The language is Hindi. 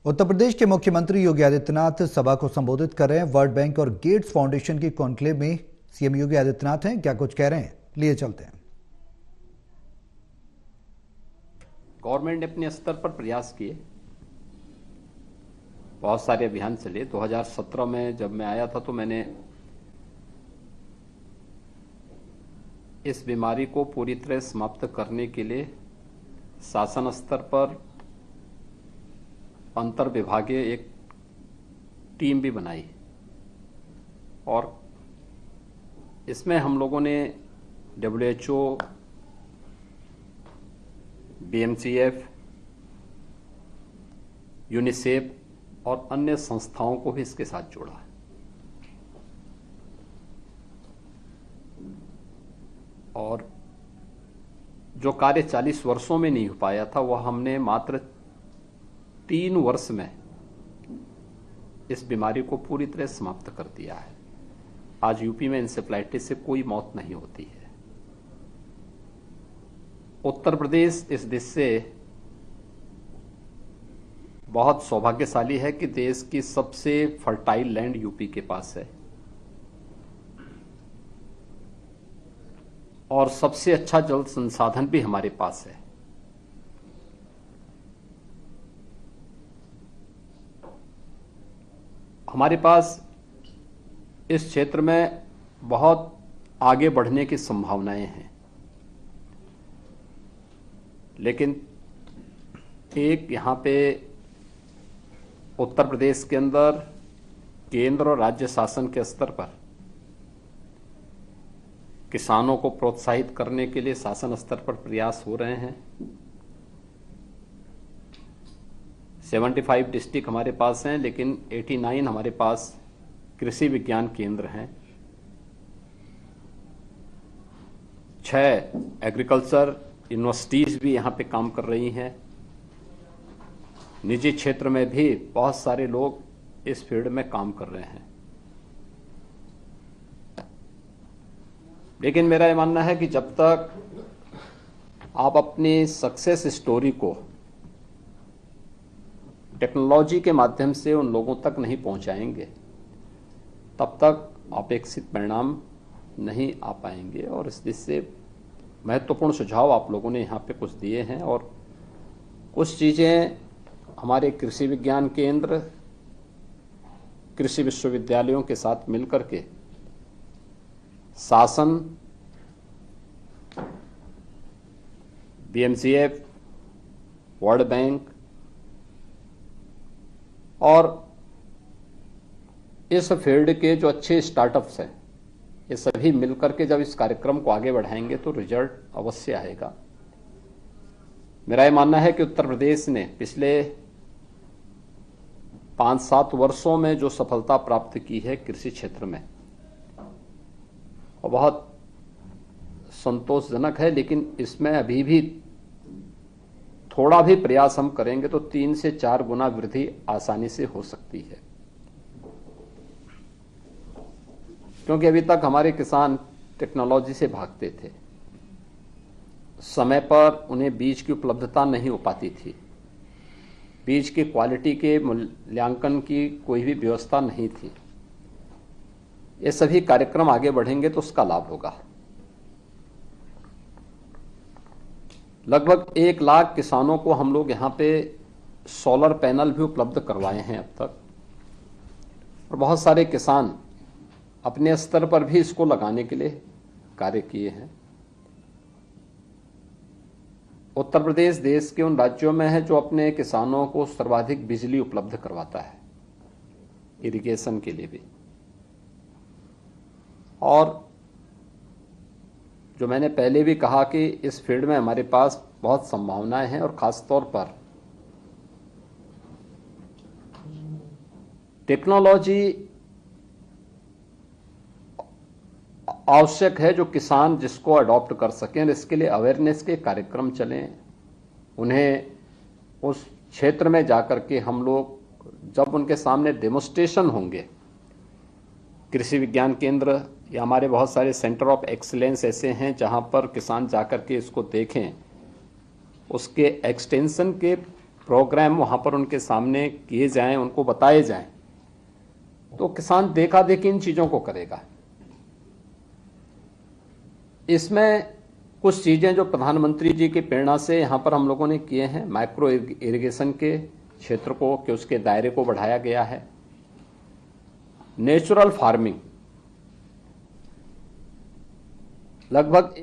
उत्तर प्रदेश के मुख्यमंत्री योगी आदित्यनाथ सभा को संबोधित कर रहे हैं। वर्ल्ड बैंक और गेट्स फाउंडेशन की कॉन्क्लेव में सीएम योगी आदित्यनाथ हैं, क्या कुछ कह रहे हैं, लिए चलते हैं। गवर्नमेंट ने अपने स्तर पर प्रयास किए, बहुत सारे अभियान चले। 2017 में जब मैं आया था तो मैंने इस बीमारी को पूरी तरह समाप्त करने के लिए शासन स्तर पर अंतर विभागीय एक टीम भी बनाई और इसमें हम लोगों ने WHO, BMCF, यूनिसेफ और अन्य संस्थाओं को भी इसके साथ जोड़ा है। और जो कार्य 40 वर्षों में नहीं हो पाया था वह हमने मात्र 3 वर्ष में इस बीमारी को पूरी तरह समाप्त कर दिया है। आज यूपी में इंसेफ्लाइटिस से कोई मौत नहीं होती है। उत्तर प्रदेश इस देश से बहुत सौभाग्यशाली है कि देश की सबसे फर्टाइल लैंड यूपी के पास है और सबसे अच्छा जल संसाधन भी हमारे पास है। हमारे पास इस क्षेत्र में बहुत आगे बढ़ने की संभावनाएं हैं, लेकिन एक यहाँ पे उत्तर प्रदेश के अंदर केंद्र और राज्य शासन के स्तर पर किसानों को प्रोत्साहित करने के लिए शासन स्तर पर प्रयास हो रहे हैं। 75 डिस्ट्रिक्ट हमारे पास हैं, लेकिन 89 हमारे पास कृषि विज्ञान केंद्र हैं। 6 एग्रीकल्चर यूनिवर्सिटीज भी यहाँ पे काम कर रही हैं। निजी क्षेत्र में भी बहुत सारे लोग इस फील्ड में काम कर रहे हैं। लेकिन मेरा ये मानना है कि जब तक आप अपनी सक्सेस स्टोरी को टेक्नोलॉजी के माध्यम से उन लोगों तक नहीं पहुंचाएंगे, तब तक अपेक्षित परिणाम नहीं आ पाएंगे। और इस दिशा से महत्वपूर्ण सुझाव आप लोगों ने यहाँ पे कुछ दिए हैं और कुछ चीज़ें हमारे कृषि विज्ञान केंद्र, कृषि विश्वविद्यालयों के साथ मिलकर के शासन, BMCF, वर्ल्ड बैंक और इस फील्ड के जो अच्छे स्टार्टअप्स हैं, ये सभी मिलकर के जब इस कार्यक्रम को आगे बढ़ाएंगे तो रिजल्ट अवश्य आएगा। मेरा ये मानना है कि उत्तर प्रदेश ने पिछले 5-7 वर्षों में जो सफलता प्राप्त की है कृषि क्षेत्र में, और बहुत संतोषजनक है। लेकिन इसमें अभी भी थोड़ा भी प्रयास हम करेंगे तो 3 से 4 गुना वृद्धि आसानी से हो सकती है, क्योंकि अभी तक हमारे किसान टेक्नोलॉजी से भागते थे। समय पर उन्हें बीज की उपलब्धता नहीं हो पाती थी, बीज की क्वालिटी के मूल्यांकन की कोई भी व्यवस्था नहीं थी। ये सभी कार्यक्रम आगे बढ़ेंगे तो उसका लाभ होगा। लगभग 1 लाख किसानों को हम लोग यहाँ पे सोलर पैनल भी उपलब्ध करवाए हैं अब तक, और बहुत सारे किसान अपने स्तर पर भी इसको लगाने के लिए कार्य किए हैं। उत्तर प्रदेश देश के उन राज्यों में है जो अपने किसानों को सर्वाधिक बिजली उपलब्ध करवाता है, इरिगेशन के लिए भी। और जो मैंने पहले भी कहा कि इस फील्ड में हमारे पास बहुत संभावनाएं हैं, और खास तौर पर टेक्नोलॉजी आवश्यक है जो किसान जिसको अडॉप्ट कर सकें। इसके लिए अवेयरनेस के कार्यक्रम चलें, उन्हें उस क्षेत्र में जाकर के हम लोग जब उनके सामने डेमोन्स्ट्रेशन होंगे, कृषि विज्ञान केंद्र या हमारे बहुत सारे सेंटर ऑफ एक्सीलेंस ऐसे हैं जहां पर किसान जाकर के इसको देखें, उसके एक्सटेंशन के प्रोग्राम वहां पर उनके सामने किए जाएं, उनको बताए जाएं, तो किसान देखा देखी इन चीजों को करेगा। इसमें कुछ चीजें जो प्रधानमंत्री जी की प्रेरणा से यहां पर हम लोगों ने किए हैं, माइक्रो इरिगेशन के क्षेत्र को कि उसके दायरे को बढ़ाया गया है, नेचुरल फार्मिंग लगभग